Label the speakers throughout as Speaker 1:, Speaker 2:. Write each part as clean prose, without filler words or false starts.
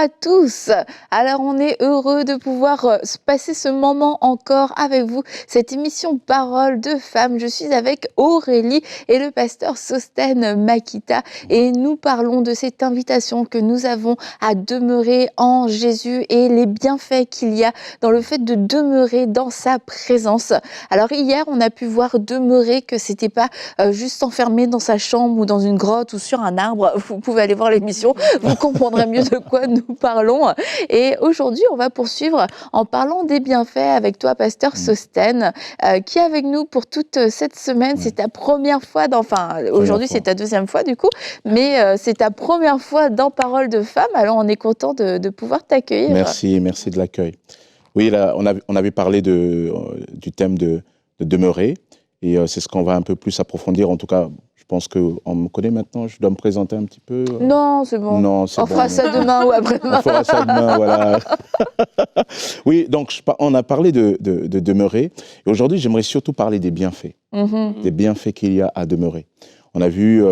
Speaker 1: à tous. Alors on est heureux de pouvoir passer ce moment encore avec vous. Cette émission Parole de femmes. Je suis avec Aurélie et le pasteur Sostène Makita et nous parlons de cette invitation que nous avons à demeurer en Jésus et les bienfaits qu'il y a dans le fait de demeurer dans sa présence. Alors hier on a pu voir demeurer que c'était pas juste s'enfermer dans sa chambre ou dans une grotte ou sur un arbre. Vous pouvez aller voir l'émission, vous comprendrez mieux de quoi nous parlons. Et aujourd'hui, on va poursuivre en parlant des bienfaits avec toi, pasteur Sostène, qui est avec nous pour toute cette semaine. C'est ta première fois, aujourd'hui c'est ta deuxième fois du coup, mais c'est ta première fois dans Parole de femmes. Alors on est content de pouvoir t'accueillir.
Speaker 2: Merci de l'accueil. Oui, là, on avait parlé du thème de demeurer, et c'est ce qu'on va un peu plus approfondir. En tout cas, je pense qu'on me connaît maintenant, je dois me présenter un petit peu.
Speaker 1: Non, c'est bon.
Speaker 2: Non, c'est
Speaker 1: on fera ça demain ou après-demain.
Speaker 2: On fera ça demain, voilà. Oui, donc on a parlé de demeurer, et aujourd'hui, j'aimerais surtout parler des bienfaits, des bienfaits qu'il y a à demeurer. On a vu,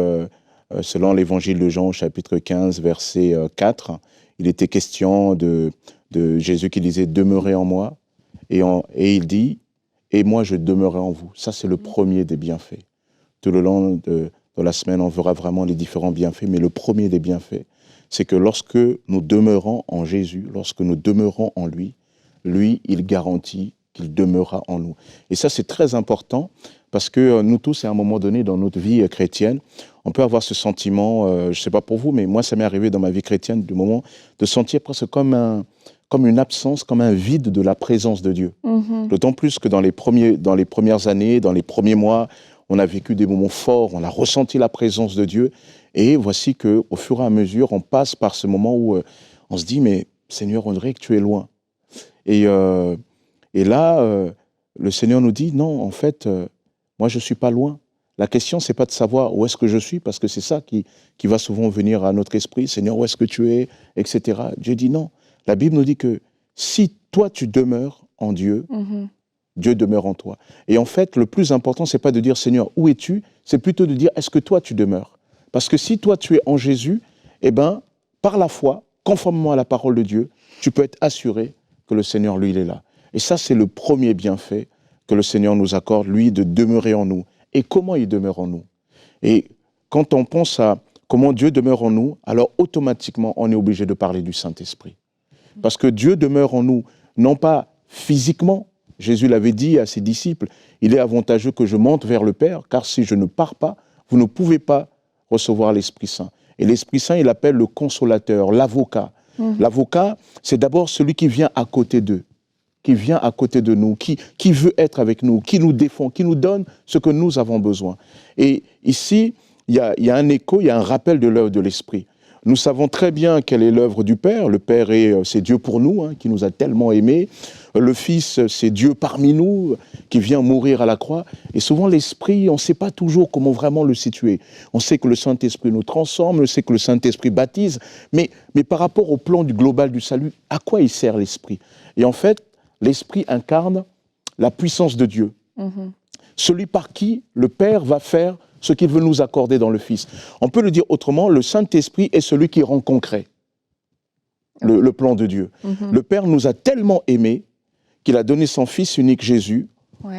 Speaker 2: selon l'évangile de Jean, chapitre 15, verset 4, il était question de Jésus qui disait « Demeurez en moi », et il dit « Et moi, je demeurerai en vous ». Ça, c'est le premier des bienfaits. Tout le long de la semaine, on verra vraiment les différents bienfaits, mais le premier des bienfaits, c'est que lorsque nous demeurons en Jésus, lorsque nous demeurons en lui, lui, il garantit qu'il demeurera en nous. Et ça, c'est très important, parce que nous tous, à un moment donné dans notre vie chrétienne, on peut avoir ce sentiment, je ne sais pas pour vous, mais moi, ça m'est arrivé dans ma vie chrétienne, du moment de sentir presque comme une absence, comme un vide de la présence de Dieu. D'autant plus que dans les premières années, dans les premiers mois, on a vécu des moments forts, on a ressenti la présence de Dieu. Et voici qu'au fur et à mesure, on passe par ce moment où on se dit, mais Seigneur, on dirait que tu es loin. Et là, le Seigneur nous dit, non, en fait, moi, je ne suis pas loin. La question, ce n'est pas de savoir où est-ce que je suis, parce que c'est ça qui va souvent venir à notre esprit. Seigneur, où est-ce que tu es, etc. Dieu dit non. La Bible nous dit que si toi, tu demeures en Dieu, Dieu demeure en toi. Et en fait, le plus important, ce n'est pas de dire, Seigneur, où es-tu? C'est plutôt de dire, est-ce que toi, tu demeures? Parce que si toi, tu es en Jésus, eh bien, par la foi, conformément à la parole de Dieu, tu peux être assuré que le Seigneur, lui, il est là. Et ça, c'est le premier bienfait que le Seigneur nous accorde, lui, de demeurer en nous. Et comment il demeure en nous? Et quand on pense à comment Dieu demeure en nous, alors automatiquement, on est obligé de parler du Saint-Esprit. Parce que Dieu demeure en nous, non pas physiquement. Jésus l'avait dit à ses disciples, il est avantageux que je monte vers le Père, car si je ne pars pas, vous ne pouvez pas recevoir l'Esprit Saint. Et l'Esprit Saint, il appelle le consolateur, l'avocat. L'avocat, c'est d'abord celui qui vient à côté d'eux, qui vient à côté de nous, qui veut être avec nous, qui nous défend, qui nous donne ce que nous avons besoin. Et ici, il y a un écho, il y a un rappel de l'œuvre de l'Esprit. Nous savons très bien quelle est l'œuvre du Père. Le Père, c'est Dieu pour nous, qui nous a tellement aimés. Le Fils, c'est Dieu parmi nous, qui vient mourir à la croix. Et souvent, l'Esprit, on ne sait pas toujours comment vraiment le situer. On sait que le Saint-Esprit nous transforme, on sait que le Saint-Esprit baptise, mais par rapport au plan global du salut, à quoi il sert l'Esprit? Et en fait, l'Esprit incarne la puissance de Dieu. Celui par qui le Père va faire ce qu'il veut nous accorder dans le Fils. On peut le dire autrement, le Saint-Esprit est celui qui rend concret le plan de Dieu. Le Père nous a tellement aimés qu'il a donné son Fils unique Jésus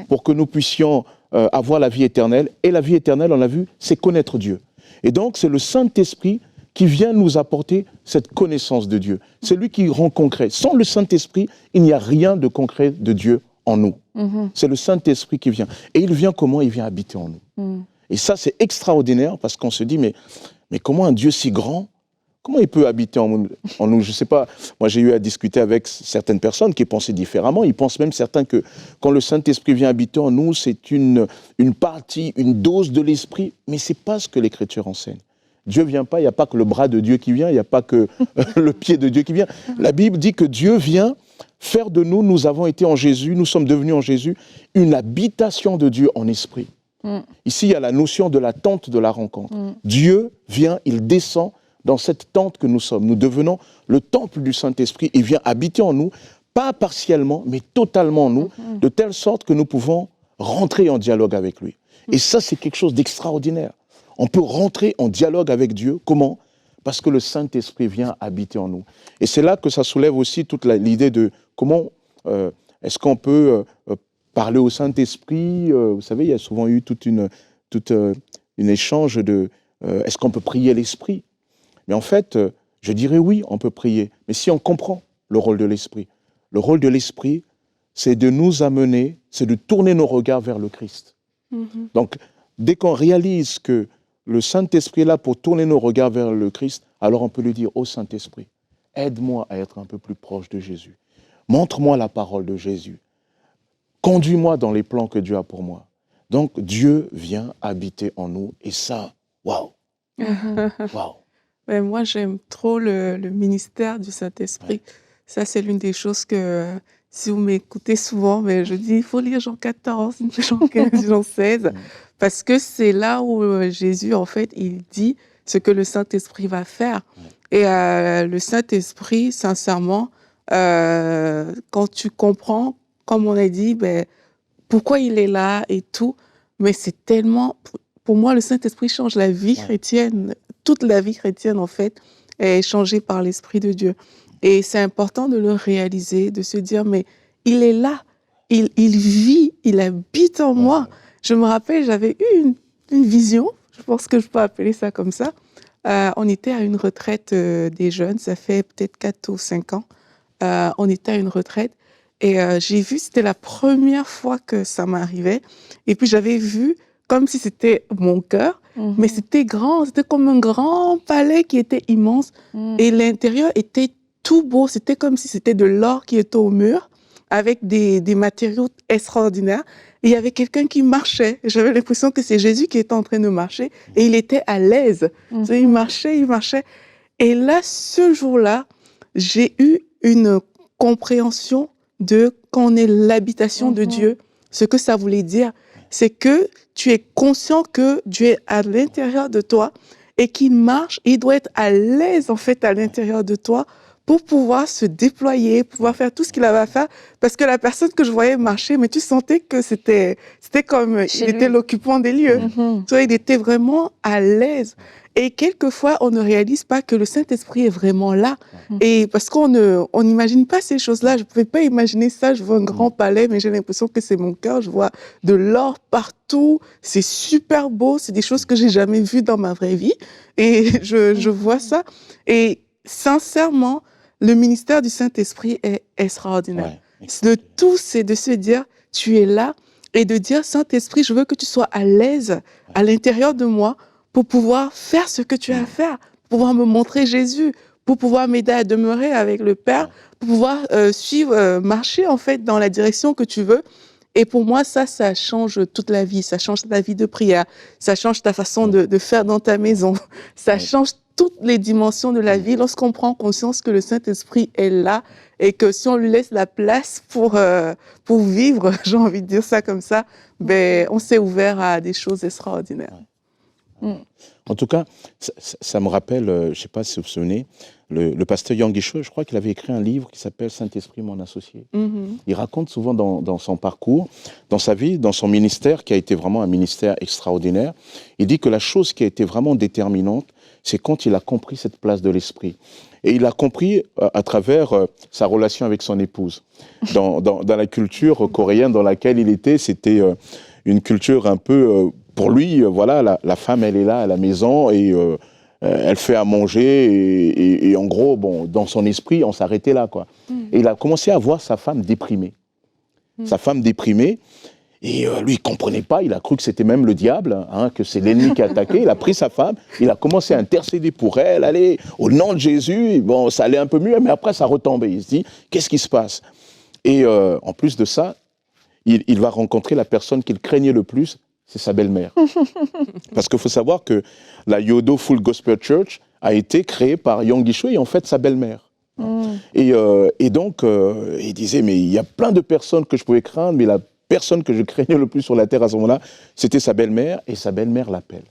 Speaker 2: pour que nous puissions avoir la vie éternelle. Et la vie éternelle, on l'a vu, c'est connaître Dieu. Et donc, c'est le Saint-Esprit qui vient nous apporter cette connaissance de Dieu. C'est lui qui rend concret. Sans le Saint-Esprit, il n'y a rien de concret de Dieu en nous. C'est le Saint-Esprit qui vient. Et il vient comment? Il vient habiter en nous. Et ça, c'est extraordinaire parce qu'on se dit, mais comment un Dieu si grand, comment il peut habiter en nous? Je ne sais pas, moi j'ai eu à discuter avec certaines personnes qui pensaient différemment. Ils pensent même certains que quand le Saint-Esprit vient habiter en nous, c'est une partie, une dose de l'Esprit. Mais ce n'est pas ce que l'Écriture enseigne. Dieu ne vient pas, il n'y a pas que le bras de Dieu qui vient, il n'y a pas que le pied de Dieu qui vient. La Bible dit que Dieu vient faire de nous, nous avons été en Jésus, nous sommes devenus en Jésus, une habitation de Dieu en esprit. Ici, il y a la notion de la tente de la rencontre. Dieu vient, il descend dans cette tente que nous sommes. Nous devenons le temple du Saint-Esprit. Il vient habiter en nous, pas partiellement, mais totalement en nous, de telle sorte que nous pouvons rentrer en dialogue avec lui. Et ça, c'est quelque chose d'extraordinaire. On peut rentrer en dialogue avec Dieu. Comment? parce que le Saint-Esprit vient habiter en nous. Et c'est là que ça soulève aussi toute l'idée de comment est-ce qu'on peut parler au Saint-Esprit. Vous savez, il y a souvent eu toute une échange de est-ce qu'on peut prier l'Esprit. Mais en fait, je dirais oui, on peut prier. Mais si on comprend le rôle de l'Esprit, c'est de nous amener, c'est de tourner nos regards vers le Christ. Donc, dès qu'on réalise que le Saint-Esprit est là pour tourner nos regards vers le Christ, alors on peut lui dire, ô Saint-Esprit, aide-moi à être un peu plus proche de Jésus. Montre-moi la parole de Jésus. Conduis-moi dans les plans que Dieu a pour moi. Donc, Dieu vient habiter en nous. Et ça, waouh! Waouh!
Speaker 3: Ouais, moi, j'aime trop le ministère du Saint-Esprit.
Speaker 2: Ouais.
Speaker 3: Ça, c'est l'une des choses que, si vous m'écoutez souvent, mais je dis, il faut lire Jean 14, Jean 15, Jean 16, parce que c'est là où Jésus, en fait, il dit ce que le Saint-Esprit va faire. Et le Saint-Esprit, sincèrement, quand tu comprends, comme on a dit, pourquoi il est là et tout, mais c'est tellement... Pour moi, le Saint-Esprit change la vie chrétienne. Toute la vie chrétienne, en fait, est changée par l'Esprit de Dieu. Et c'est important de le réaliser, de se dire, mais il est là, il vit, il habite en moi. Je me rappelle, j'avais eu une vision, je pense que je peux appeler ça comme ça. On était à une retraite des jeunes, ça fait peut-être 4 ou 5 ans. On était à une retraite et j'ai vu, c'était la première fois que ça m'arrivait. Et puis j'avais vu comme si c'était mon cœur, mais c'était grand, c'était comme un grand palais qui était immense. Et l'intérieur était tout beau, c'était comme si c'était de l'or qui était au mur, avec des matériaux extraordinaires. Et il y avait quelqu'un qui marchait. J'avais l'impression que c'est Jésus qui était en train de marcher, et il était à l'aise. Il marchait. Et là, ce jour-là, j'ai eu une compréhension de quand on est l'habitation de Dieu, ce que ça voulait dire. C'est que tu es conscient que Dieu est à l'intérieur de toi et qu'il marche, et il doit être à l'aise en fait à l'intérieur de toi pour pouvoir se déployer, pouvoir faire tout ce qu'il avait à faire. Parce que la personne que je voyais marcher, mais tu sentais que c'était comme il était l'occupant des lieux. Tu vois, il était vraiment à l'aise. Et quelquefois, on ne réalise pas que le Saint-Esprit est vraiment là. Et parce qu'on n'imagine pas ces choses-là. Je ne pouvais pas imaginer ça. Je vois un grand palais, mais j'ai l'impression que c'est mon cœur. Je vois de l'or partout. C'est super beau. C'est des choses que j'ai jamais vues dans ma vraie vie. Et je vois ça. Et sincèrement, le ministère du Saint-Esprit est extraordinaire. Le tout, c'est de se dire, tu es là, et de dire, Saint-Esprit, je veux que tu sois à l'aise à l'intérieur de moi, pour pouvoir faire ce que tu as à faire, pour pouvoir me montrer Jésus, pour pouvoir m'aider à demeurer avec le Père, pour pouvoir marcher en fait dans la direction que tu veux. Et pour moi, ça change toute la vie. Ça change ta vie de prière, ça change ta façon de faire dans ta maison, ça change toutes les dimensions de la vie lorsqu'on prend conscience que le Saint-Esprit est là et que si on lui laisse la place pour vivre, j'ai envie de dire ça comme ça, on s'est ouvert à des choses extraordinaires.
Speaker 2: En tout cas, ça me rappelle, je ne sais pas si vous vous souvenez, le pasteur Yang Guicheux, je crois qu'il avait écrit un livre qui s'appelle « Saint-Esprit, mon associé ». Il raconte souvent dans son parcours, dans sa vie, dans son ministère, qui a été vraiment un ministère extraordinaire, il dit que la chose qui a été vraiment déterminante, c'est quand il a compris cette place de l'esprit. Et il a compris à travers sa relation avec son épouse. Dans la culture coréenne dans laquelle il était, c'était une culture un peu... pour lui, voilà, la femme, elle est là à la maison et elle fait à manger et en gros, bon, dans son esprit, on s'arrêtait là, quoi. Et il a commencé à voir sa femme déprimée. Sa femme déprimée. Et lui, il ne comprenait pas, il a cru que c'était même le diable, hein, que c'est l'ennemi qui a attaqué. Il a pris sa femme, il a commencé à intercéder pour elle, allez, au nom de Jésus. Bon, ça allait un peu mieux, mais après, ça retombait. Il se dit, qu'est-ce qui se passe? Et en plus de ça, il va rencontrer la personne qu'il craignait le plus, c'est sa belle-mère. Parce qu'il faut savoir que la Yodo Full Gospel Church a été créée par Yang Guicheux et en fait sa belle-mère. Et donc, il disait, mais il y a plein de personnes que je pouvais craindre, mais la personne que je craignais le plus sur la terre à ce moment-là, c'était sa belle-mère, et sa belle-mère l'appelle.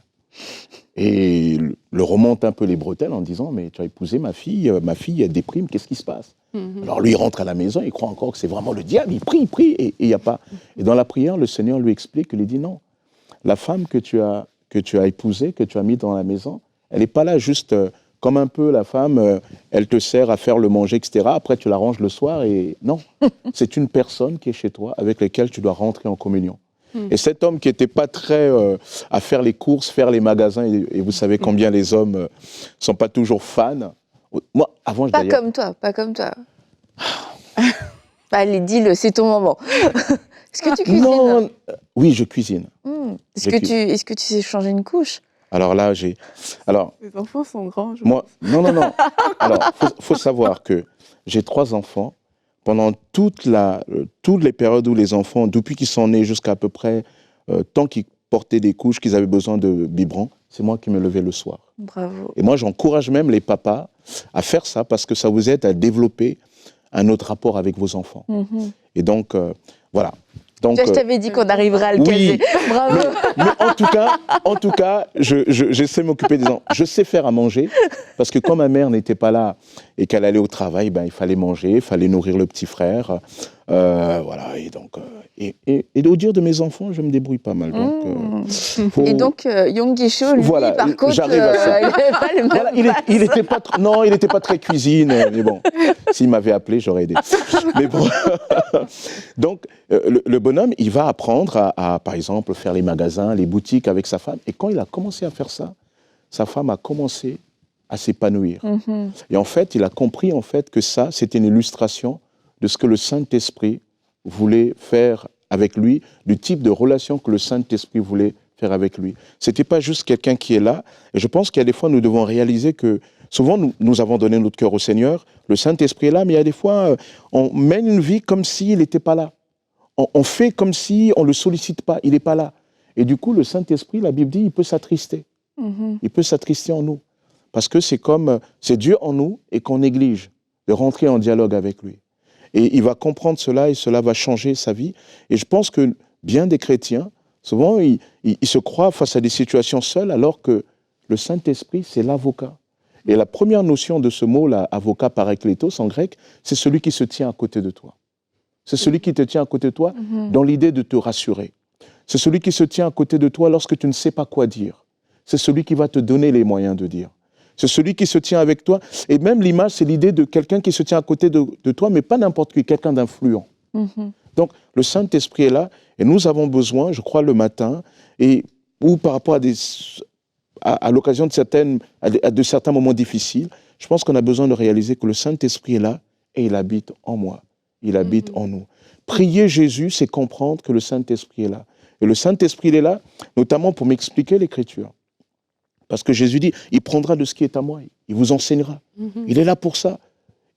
Speaker 2: Et le remonte un peu les bretelles en disant, mais tu as épousé ma fille, elle déprime, qu'est-ce qui se passe? Alors lui, il rentre à la maison, il croit encore que c'est vraiment le diable, il prie, et il n'y a pas. Et dans la prière, le Seigneur lui explique, il lui dit, non, la femme que tu as épousée, que tu as mise dans la maison, elle n'est pas là juste comme un peu la femme, elle te sert à faire le manger, etc. Après, tu la ranges le soir et non. C'est une personne qui est chez toi avec laquelle tu dois rentrer en communion. Et cet homme qui n'était pas très à faire les courses, faire les magasins, et vous savez combien les hommes ne sont pas toujours fans. Moi, avant,
Speaker 1: Pas comme toi, pas comme toi. Allez, dis-le, c'est ton moment. Est-ce que tu cuisines?
Speaker 2: Non, oui, je cuisine.
Speaker 1: Est-ce que tu sais changer une couche?
Speaker 2: Alors là, Alors,
Speaker 3: Les enfants sont grands.
Speaker 2: moi, non. Alors, faut savoir que j'ai 3 enfants. Pendant toutes les périodes où les enfants, depuis qu'ils sont nés jusqu'à peu près, tant qu'ils portaient des couches, qu'ils avaient besoin de biberons, c'est moi qui me levais le soir.
Speaker 1: Bravo.
Speaker 2: Et moi, j'encourage même les papas à faire ça parce que ça vous aide à développer un autre rapport avec vos enfants. Et donc, voilà. Donc,
Speaker 1: je t'avais dit qu'on arriverait à le caser.
Speaker 2: Oui,
Speaker 1: Bravo.
Speaker 2: mais en tout cas, je sais m'occuper des enfants. Je sais faire à manger parce que quand ma mère n'était pas là et qu'elle allait au travail, ben, il fallait manger, il fallait nourrir le petit frère. Voilà, et donc... Et au dire de mes enfants, je me débrouille pas mal. Donc,
Speaker 1: Et donc, Yonggi Cho, lui,
Speaker 2: voilà,
Speaker 1: par contre,
Speaker 2: j'arrive à ça.
Speaker 1: il n'avait pas le même
Speaker 2: Voilà, il était pas très cuisine, mais bon, s'il m'avait appelé, j'aurais aidé. Mais bon, donc le bonhomme, il va apprendre à, par exemple, faire les magasins, les boutiques avec sa femme. Et quand il a commencé à faire ça, sa femme a commencé à s'épanouir. Et en fait, il a compris en fait que ça, c'était une illustration de ce que le Saint-Esprit voulait faire avec lui, du type de relation que le Saint-Esprit voulait faire avec lui. C'était pas juste quelqu'un qui est là. Et je pense qu'il y a des fois, nous devons réaliser que souvent, nous avons donné notre cœur au Seigneur, le Saint-Esprit est là, mais il y a des fois, on mène une vie comme s'il n'était pas là. On fait comme si on ne le sollicite pas, il n'est pas là. Et du coup, le Saint-Esprit, la Bible dit, il peut s'attrister. Il peut s'attrister en nous. Parce que c'est Dieu en nous et qu'on néglige de rentrer en dialogue avec lui. Et il va comprendre cela et cela va changer sa vie. Et je pense que bien des chrétiens, souvent, ils se croient face à des situations seules alors que le Saint-Esprit, c'est l'avocat. Et la première notion de ce mot-là, avocat parakletos en grec, c'est celui qui se tient à côté de toi. C'est celui qui te tient à côté de toi dans l'idée de te rassurer. C'est celui qui se tient à côté de toi lorsque tu ne sais pas quoi dire. C'est celui qui va te donner les moyens de dire. C'est celui qui se tient avec toi. Et même l'image, c'est l'idée de quelqu'un qui se tient à côté de toi, mais pas n'importe qui, quelqu'un d'influent. Donc, le Saint-Esprit est là, et nous avons besoin, je crois, le matin, ou par rapport à l'occasion de certains moments difficiles, je pense qu'on a besoin de réaliser que le Saint-Esprit est là, et il habite en moi. Il habite en nous. Prier Jésus, c'est comprendre que le Saint-Esprit est là. Et le Saint-Esprit, il est là, notamment pour m'expliquer l'Écriture. Parce que Jésus dit, il prendra de ce qui est à moi, il vous enseignera. Il est là pour ça.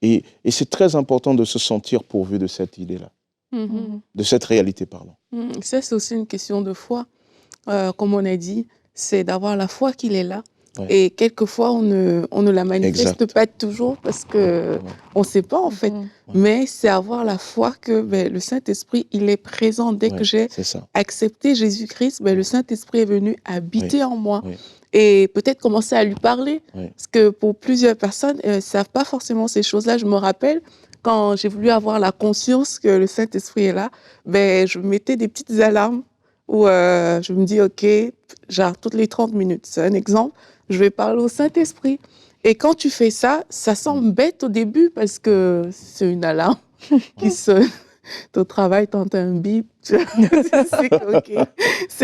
Speaker 2: Et c'est très important de se sentir pourvu de cette idée-là, de cette réalité, pardon.
Speaker 3: Ça, c'est aussi une question de foi. Comme on a dit, c'est d'avoir la foi qu'il est là. Ouais. Et quelquefois, on ne la manifeste pas toujours parce qu'on ne sait pas, en fait. Mais c'est avoir la foi que le Saint-Esprit, il est présent. Dès que j'ai accepté Jésus-Christ, le Saint-Esprit est venu habiter en moi. Et peut-être commencer à lui parler. Parce que pour plusieurs personnes, ne savent pas forcément ces choses-là. Je me rappelle, quand j'ai voulu avoir la conscience que le Saint-Esprit est là, je mettais des petites alarmes où je me dis, OK, genre toutes les 30 minutes, c'est un exemple, je vais parler au Saint-Esprit. Et quand tu fais ça, ça semble bête au début parce que c'est une alarme qui sonne. Au travail, t'entends un bip, c'est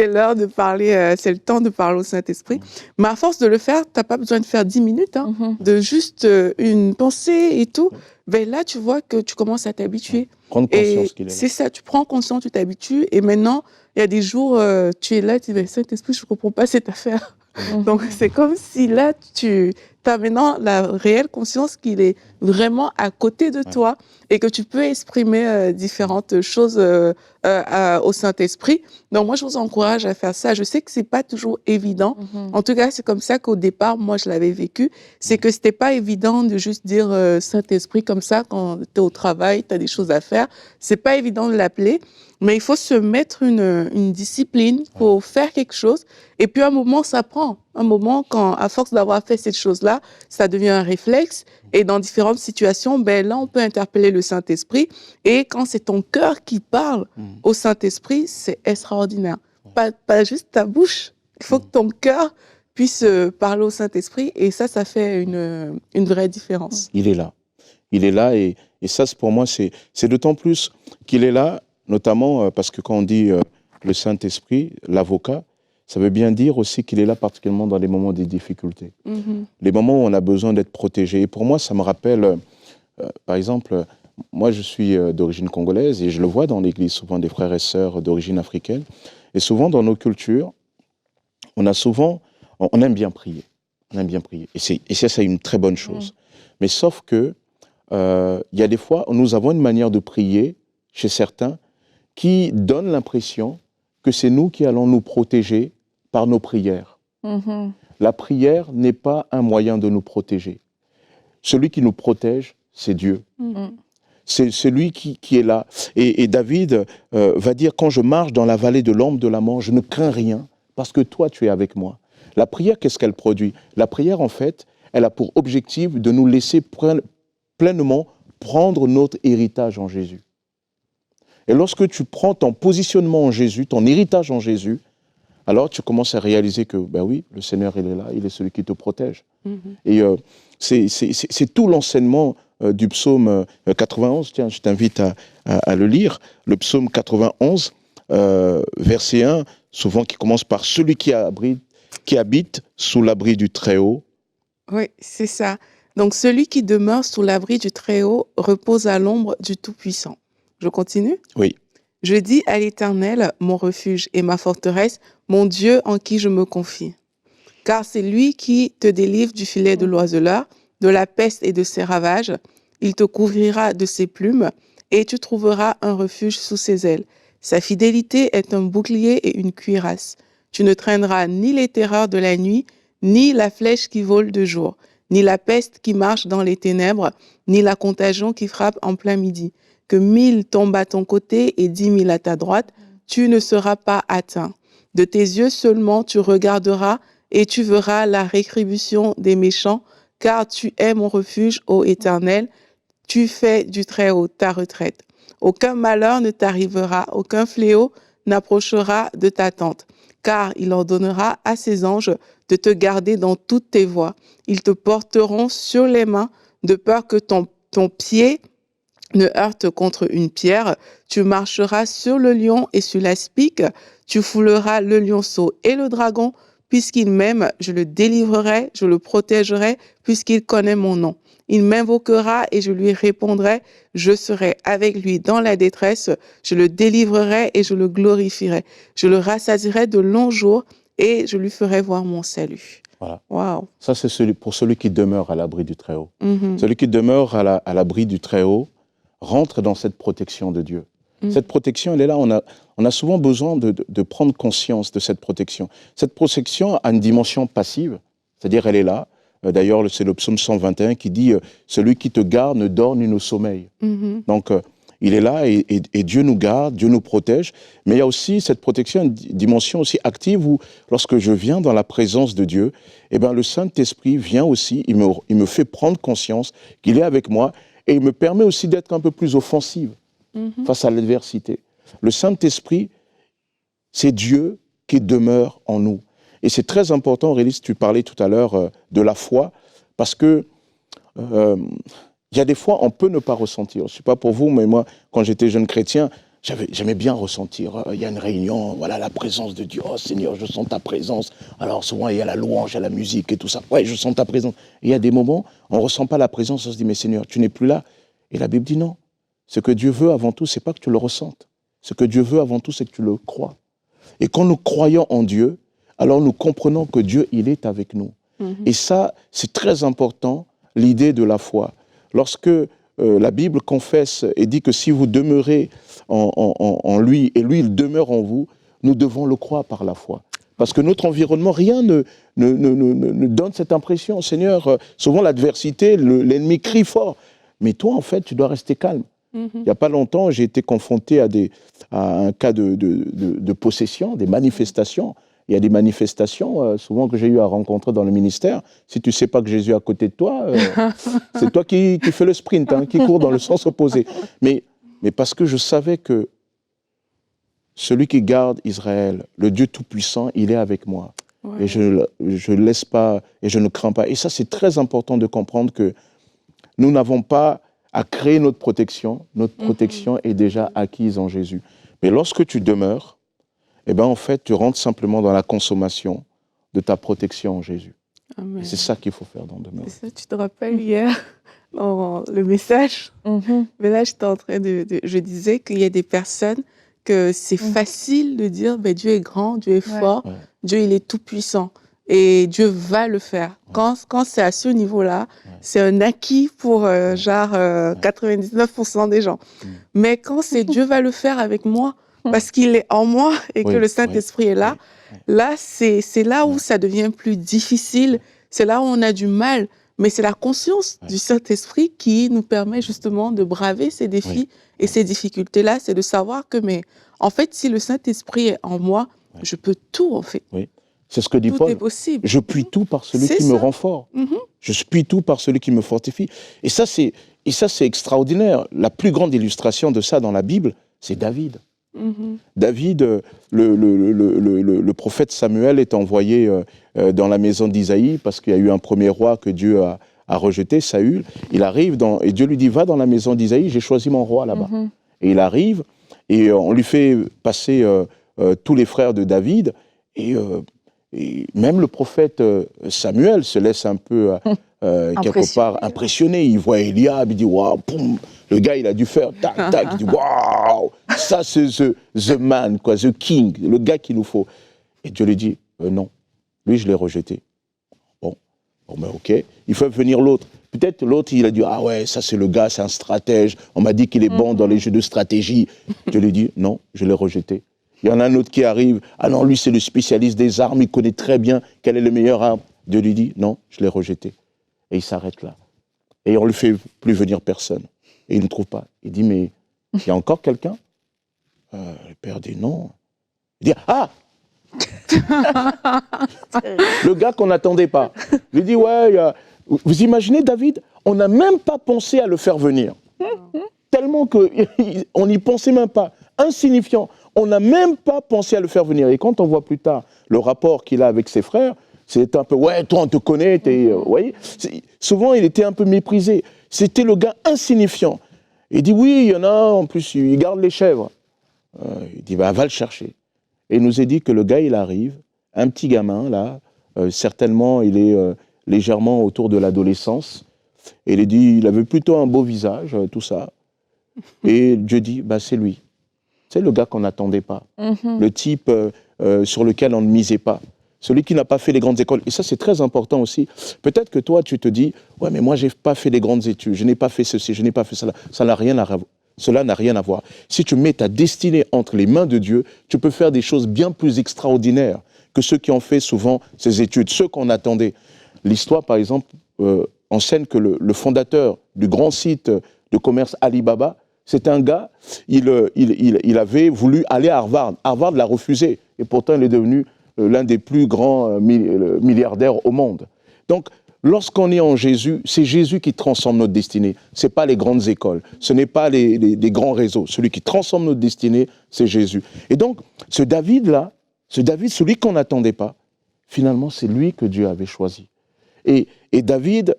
Speaker 3: l'heure de parler, c'est le temps de parler au Saint-Esprit. Mais à force de le faire, t'as pas besoin de faire 10 minutes, de juste une pensée et tout. Là, tu vois que tu commences à t'habituer.
Speaker 2: Prendre conscience qu'il est là.
Speaker 3: C'est ça, tu prends conscience, tu t'habitues. Et maintenant, il y a des jours, tu es là, tu dis, Saint-Esprit, je ne comprends pas cette affaire. Donc, c'est comme si là, tu as maintenant la réelle conscience qu'il est vraiment à côté de toi et que tu peux exprimer différentes choses au Saint-Esprit. Donc, moi, je vous encourage à faire ça. Je sais que ce n'est pas toujours évident. En tout cas, c'est comme ça qu'au départ, moi, je l'avais vécu. C'est que ce n'était pas évident de juste dire Saint-Esprit comme ça quand tu es au travail, tu as des choses à faire. Ce n'est pas évident de l'appeler. Mais il faut se mettre une discipline pour faire quelque chose. Et puis, à un moment, ça prend. Un moment, quand, à force d'avoir fait cette chose-là, ça devient un réflexe. Et dans différentes situations, là, on peut interpeller le Saint-Esprit. Et quand c'est ton cœur qui parle au Saint-Esprit, c'est extraordinaire. Pas juste ta bouche. Il faut que ton cœur puisse parler au Saint-Esprit, et ça fait une vraie différence.
Speaker 2: Il est là. Il est là, et ça, pour moi, c'est d'autant plus qu'il est là, notamment parce que quand on dit le Saint-Esprit, l'avocat, ça veut bien dire aussi qu'il est là particulièrement dans les moments des difficultés. Les moments où on a besoin d'être protégé. Et pour moi, ça me rappelle, par exemple, moi je suis d'origine congolaise et je le vois dans l'église, souvent des frères et sœurs d'origine africaine. Et souvent dans nos cultures, on aime bien prier. On aime bien prier. Et ça, c'est une très bonne chose. Mais sauf que, il y a des fois où nous avons une manière de prier chez certains qui donne l'impression que c'est nous qui allons nous protéger par nos prières. La prière n'est pas un moyen de nous protéger. Celui qui nous protège, c'est Dieu. C'est celui qui est là. Et David va dire, quand je marche dans la vallée de l'ombre de la mort, je ne crains rien parce que toi, tu es avec moi. La prière, qu'est-ce qu'elle produit? La prière, en fait, elle a pour objectif de nous laisser pleinement prendre notre héritage en Jésus. Et lorsque tu prends ton positionnement en Jésus, ton héritage en Jésus, alors tu commences à réaliser que, ben oui, le Seigneur, il est là, il est celui qui te protège. Et c'est tout l'enseignement du psaume 91. Tiens, je t'invite à le lire. Le psaume 91, verset 1, souvent qui commence par « Celui qui habite sous l'abri du Très-Haut ».
Speaker 3: Oui, c'est ça. Donc, celui qui demeure sous l'abri du Très-Haut repose à l'ombre du Tout-Puissant. Je continue?
Speaker 2: Oui.
Speaker 3: Je dis à l'Éternel, mon refuge et ma forteresse, mon Dieu en qui je me confie. Car c'est lui qui te délivre du filet de l'oiseleur, de la peste et de ses ravages. Il te couvrira de ses plumes et tu trouveras un refuge sous ses ailes. Sa fidélité est un bouclier et une cuirasse. Tu ne traîneras ni les terreurs de la nuit, ni la flèche qui vole de jour, ni la peste qui marche dans les ténèbres, ni la contagion qui frappe en plein midi. Que 1000 tombent à ton côté et 10 000 à ta droite, tu ne seras pas atteint. De tes yeux seulement tu regarderas et tu verras la rétribution des méchants, car tu es mon refuge, ô Éternel, tu fais du Très-Haut ta retraite. Aucun malheur ne t'arrivera, aucun fléau n'approchera de ta tente, car il ordonnera à ses anges de te garder dans toutes tes voies. Ils te porteront sur les mains, de peur que ton pied ne heurte contre une pierre. Tu marcheras sur le lion et sur l'aspic, tu fouleras le lionceau et le dragon. Puisqu'il m'aime, je le délivrerai, je le protégerai, puisqu'il connaît mon nom. Il m'invoquera et je lui répondrai. Je serai avec lui dans la détresse. Je le délivrerai et je le glorifierai. Je le rassasierai de longs jours et je lui ferai voir mon salut.
Speaker 2: Voilà.
Speaker 3: Wow.
Speaker 2: Ça, c'est pour celui qui demeure à l'abri du Très-Haut. Celui qui demeure à l'abri du Très-Haut rentre dans cette protection de Dieu. Cette protection, elle est là. On a souvent besoin de prendre conscience de cette protection. Cette protection a une dimension passive, c'est-à-dire elle est là. D'ailleurs, c'est le psaume 121 qui dit « Celui qui te garde ne dort ni ne sommeille ». Donc, il est là et Dieu nous garde, Dieu nous protège. Mais il y a aussi cette protection, une dimension aussi active où, lorsque je viens dans la présence de Dieu, eh ben, le Saint-Esprit vient aussi, il me fait prendre conscience qu'il est avec moi et il me permet aussi d'être un peu plus offensive face à l'adversité. Le Saint-Esprit, c'est Dieu qui demeure en nous. Et c'est très important, Aurélie, tu parlais tout à l'heure de la foi, parce que il y a des fois, on peut ne pas ressentir. Je ne sais pas pour vous, mais moi, quand j'étais jeune chrétien, j'aimais bien ressentir. Il y a une réunion, voilà, la présence de Dieu. Oh Seigneur, je sens ta présence. Alors souvent, il y a la louange, il y a la musique et tout ça. Ouais, je sens ta présence. Et il y a des moments, on ne ressent pas la présence, on se dit, mais Seigneur, tu n'es plus là. Et la Bible dit non. Ce que Dieu veut avant tout, c'est pas que tu le ressentes. Ce que Dieu veut avant tout, c'est que tu le crois. Et quand nous croyons en Dieu, alors nous comprenons que Dieu, il est avec nous. Et ça, c'est très important, l'idée de la foi. Lorsque la Bible confesse et dit que si vous demeurez en lui et lui, il demeure en vous, nous devons le croire par la foi. Parce que notre environnement, rien ne donne cette impression. Seigneur, souvent l'adversité, l'ennemi crie fort. Mais toi, en fait, tu dois rester calme. Il n'y a pas longtemps, j'ai été confronté à un cas de possession, des manifestations. Il y a des manifestations, souvent que j'ai eu à rencontrer dans le ministère. Si tu ne sais pas que Jésus est à côté de toi, c'est toi qui fais le sprint, qui court dans le sens opposé. Mais parce que je savais que celui qui garde Israël, le Dieu Tout-Puissant, il est avec moi. et je ne laisse pas, et je ne crains pas. Et ça, c'est très important de comprendre que nous n'avons pas à créer notre protection. Notre protection est déjà acquise en Jésus. Mais lorsque tu demeures, eh ben, en fait, tu rentres simplement dans la consommation de ta protection en Jésus. Et c'est ça qu'il faut faire dans demeurer.
Speaker 3: C'est ça, tu te rappelles hier, dans le message, mais là, j'étais en train je disais qu'il y a des personnes que c'est facile de dire ben, Dieu est grand, Dieu est fort, Dieu il est tout puissant et Dieu va le faire. Quand c'est à ce niveau-là, c'est un acquis pour 99% des gens. Mais quand c'est Dieu va le faire avec moi, parce qu'il est en moi et que le Saint-Esprit est là, là c'est là où ça devient plus difficile, c'est là où on a du mal. Mais c'est la conscience du Saint-Esprit qui nous permet justement de braver ces défis et ces difficultés-là. C'est de savoir que, mais en fait, si le Saint-Esprit est en moi, je peux tout, en fait.
Speaker 2: Oui. C'est ce que dit Paul.
Speaker 3: Tout est possible.
Speaker 2: Je puis tout par celui qui me rend fort. Je puis tout par celui qui me fortifie. Et ça, c'est extraordinaire. La plus grande illustration de ça dans la Bible, c'est David. David, le prophète Samuel est envoyé dans la maison d'Isaïe parce qu'il y a eu un premier roi que Dieu a rejeté, Saül. Il arrive et Dieu lui dit, va dans la maison d'Isaïe, j'ai choisi mon roi là-bas. Et il arrive et on lui fait passer tous les frères de David et même le prophète Samuel se laisse un peu quelque part impressionné. Il voit Eliab, il dit waouh, poum, le gars il a dû faire tac tac, il dit waouh, ça c'est the man quoi, the king, le gars qu'il nous faut. Et Dieu lui dit non, lui je l'ai rejeté. Bon ben ok, il faut venir l'autre. Peut-être l'autre il a dit ah ouais ça c'est le gars, c'est un stratège. On m'a dit qu'il est bon dans les jeux de stratégie. Dieu lui dit non, je l'ai rejeté. Il y en a un autre qui arrive, ah non, lui c'est le spécialiste des armes, il connaît très bien quel est le meilleur arme. Dieu lui dit, non, je l'ai rejeté. Et il s'arrête là. Et on ne lui fait plus venir personne. Et il ne trouve pas. Il dit, mais il y a encore quelqu'un Le père dit, non. Il dit, ah le gars qu'on n'attendait pas. Il dit, ouais, vous imaginez David, on n'a même pas pensé à le faire venir. Tellement qu'on n'y pensait même pas. Insignifiant. On n'a même pas pensé à le faire venir. Et quand on voit plus tard le rapport qu'il a avec ses frères, c'est un peu, ouais, toi on te connaît, vous voyez. Souvent il était un peu méprisé. C'était le gars insignifiant. Il dit, oui, il y en a, en plus, il garde les chèvres. Il dit, bah, va le chercher. Et il nous est dit que le gars, il arrive, un petit gamin, là, certainement il est légèrement autour de l'adolescence. Et il dit, il avait plutôt un beau visage, tout ça. Et Dieu dit, bah, c'est lui. C'est le gars qu'on n'attendait pas, le type sur lequel on ne misait pas, celui qui n'a pas fait les grandes écoles. Et ça, c'est très important aussi. Peut-être que toi, tu te dis, ouais, mais moi, je n'ai pas fait les grandes études, je n'ai pas fait ceci, je n'ai pas fait cela. Cela n'a rien à voir. Si tu mets ta destinée entre les mains de Dieu, tu peux faire des choses bien plus extraordinaires que ceux qui ont fait souvent ces études, ceux qu'on attendait. L'histoire, par exemple, enseigne que le fondateur du grand site de commerce Alibaba, c'est un gars, il avait voulu aller à Harvard. Harvard l'a refusé. Et pourtant, il est devenu l'un des plus grands milliardaires au monde. Donc, lorsqu'on est en Jésus, c'est Jésus qui transforme notre destinée. Ce n'est pas les grandes écoles. Ce n'est pas les grands réseaux. Celui qui transforme notre destinée, c'est Jésus. Et donc, ce David-là, celui qu'on n'attendait pas, finalement, c'est lui que Dieu avait choisi. Et David,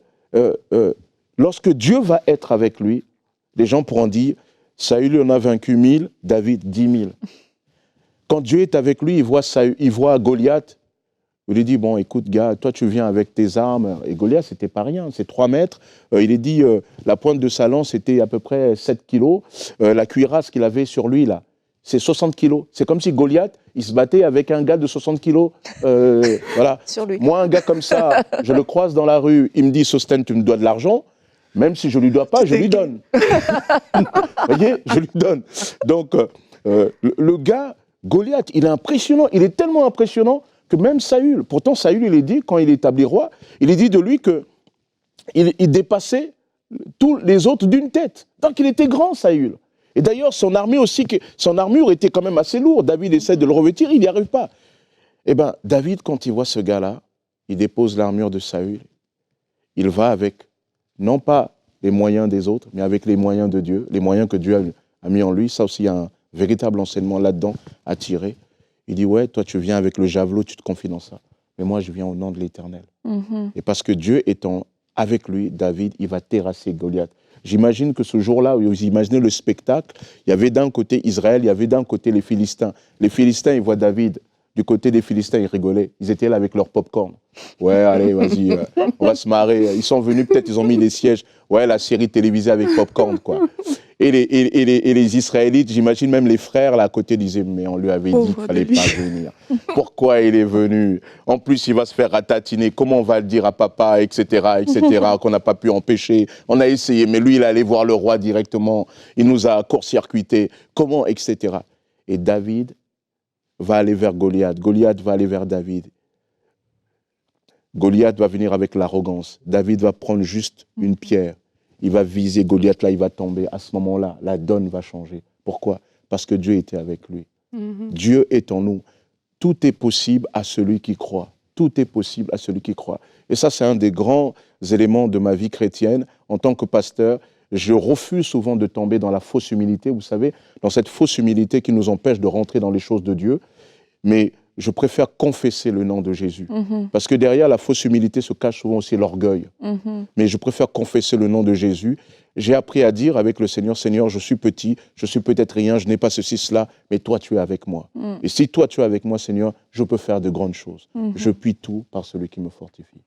Speaker 2: lorsque Dieu va être avec lui, les gens pourront dire, Saül en a vaincu 1000, David 10 000. Quand Dieu est avec lui, il voit Goliath, il lui dit, bon, écoute, gars, toi tu viens avec tes armes, et Goliath, c'était pas rien, c'est 3 mètres, il est dit, la pointe de sa lance était à peu près 7 kilos, la cuirasse qu'il avait sur lui, là, c'est 60 kilos. C'est comme si Goliath, il se battait avec un gars de 60 kilos, voilà.
Speaker 1: Sur lui.
Speaker 2: Moi, un gars comme ça, je le croise dans la rue, il me dit, Sostène, tu me dois de l'argent. Même si je ne lui dois pas, je lui donne. Vous voyez, je lui donne. Donc, le gars, Goliath, il est impressionnant. Il est tellement impressionnant que même Saül, pourtant Saül, il est dit, quand il est établi roi, il est dit de lui qu'il dépassait tous les autres d'une tête. Donc, il était grand, Saül. Et d'ailleurs, son armure était quand même assez lourde. David essaie de le revêtir, il n'y arrive pas. Eh bien, David, quand il voit ce gars-là, il dépose l'armure de Saül. Il va avec non pas les moyens des autres, mais avec les moyens de Dieu, les moyens que Dieu a mis en lui. Ça aussi, il y a un véritable enseignement là-dedans à tirer. Il dit, ouais, toi tu viens avec le javelot, tu te confies dans ça. mais moi je viens au nom de l'Éternel. Et parce que Dieu étant avec lui, David, il va terrasser Goliath. J'imagine que ce jour-là, où vous imaginez le spectacle, il y avait d'un côté Israël, il y avait d'un côté les Philistins. Les Philistins, ils voient David. Du côté des Philistins, ils rigolaient. Ils étaient là avec leur popcorn. Ouais, allez, vas-y, on va se marrer. Ils sont venus, peut-être, ils ont mis des sièges. Ouais, la série télévisée avec popcorn, quoi. Et les Israélites, j'imagine même les frères là à côté disaient, mais on lui avait dit qu'il ne fallait pas venir. Pourquoi il est venu? En plus, il va se faire ratatiner. Comment on va le dire à papa, etc., qu'on n'a pas pu empêcher. On a essayé, mais lui, il allait voir le roi directement. Il nous a court-circuité. Comment, etc. Et David va aller vers Goliath. Goliath va aller vers David. Goliath va venir avec l'arrogance. David va prendre juste une pierre. Il va viser Goliath, là, il va tomber. À ce moment-là, la donne va changer. Pourquoi? Parce que Dieu était avec lui. Dieu est en nous. Tout est possible à celui qui croit. Tout est possible à celui qui croit. Et ça, c'est un des grands éléments de ma vie chrétienne. En tant que pasteur, je refuse souvent de tomber dans la fausse humilité, vous savez, dans cette fausse humilité qui nous empêche de rentrer dans les choses de Dieu. Mais je préfère confesser le nom de Jésus. Parce que derrière la fausse humilité se cache souvent aussi l'orgueil. Mais je préfère confesser le nom de Jésus. J'ai appris à dire avec le Seigneur, Seigneur, je suis petit, je suis peut-être rien, je n'ai pas ceci, cela, mais toi, tu es avec moi. Et si toi, tu es avec moi, Seigneur, je peux faire de grandes choses. Je puis tout par celui qui me fortifie.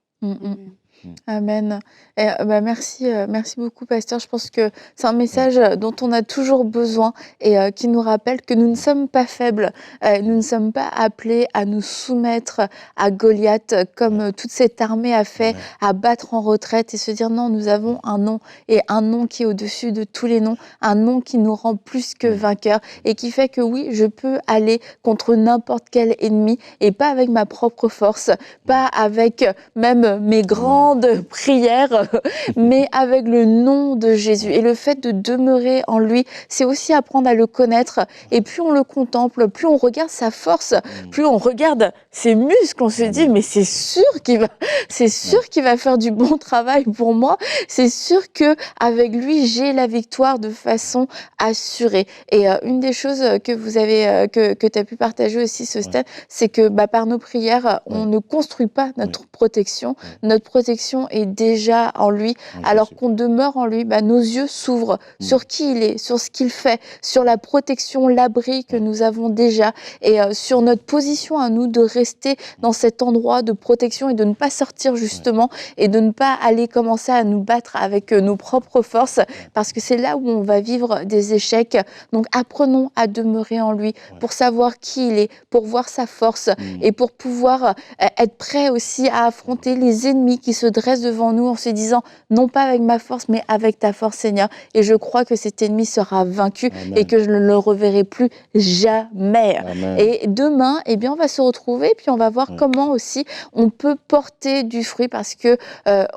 Speaker 1: Amen. Et, merci, merci beaucoup, pasteur. Je pense que c'est un message dont on a toujours besoin et qui nous rappelle que nous ne sommes pas faibles. Nous ne sommes pas appelés à nous soumettre à Goliath comme toute cette armée a fait, à battre en retraite et se dire non, nous avons un nom et un nom qui est au-dessus de tous les noms, un nom qui nous rend plus que vainqueurs et qui fait que oui, je peux aller contre n'importe quel ennemi et pas avec ma propre force, pas avec même mes grandes prières, mais avec le nom de Jésus. Et le fait de demeurer en lui, c'est aussi apprendre à le connaître. Et plus on le contemple, plus on regarde sa force, plus on regarde ses muscles, on se dit, mais c'est sûr qu'il va faire du bon travail pour moi. C'est sûr que avec lui, j'ai la victoire de façon assurée. Et une des choses que vous avez, que tu as pu partager aussi, Sostène, c'est que par nos prières, on ne construit pas notre protection. Notre protection est déjà en lui. Alors qu'on demeure en lui, nos yeux s'ouvrent sur qui il est, sur ce qu'il fait, sur la protection, l'abri que nous avons déjà et sur notre position à nous de rester dans cet endroit de protection et de ne pas sortir justement et de ne pas aller commencer à nous battre avec nos propres forces parce que c'est là où on va vivre des échecs. Donc apprenons à demeurer en lui pour savoir qui il est, pour voir sa force et pour pouvoir être prêt aussi à affronter les ennemis qui se dressent devant nous en se disant non pas avec ma force mais avec ta force, Seigneur. Et je crois que cet ennemi sera vaincu et que je ne le reverrai plus jamais. Et demain, on va se retrouver puis on va voir comment aussi on peut porter du fruit parce que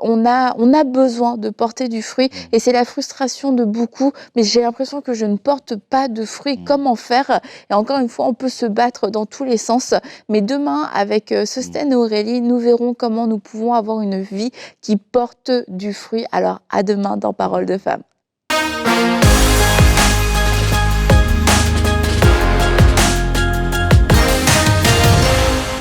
Speaker 1: on a besoin de porter du fruit et c'est la frustration de beaucoup, mais j'ai l'impression que je ne porte pas de fruit. Comment faire? Et encore une fois, on peut se battre dans tous les sens, mais demain, avec Sostène et Aurélie, nous verrons comment nous pouvons avoir une vie qui porte du fruit. Alors, à demain dans Parole de Femme.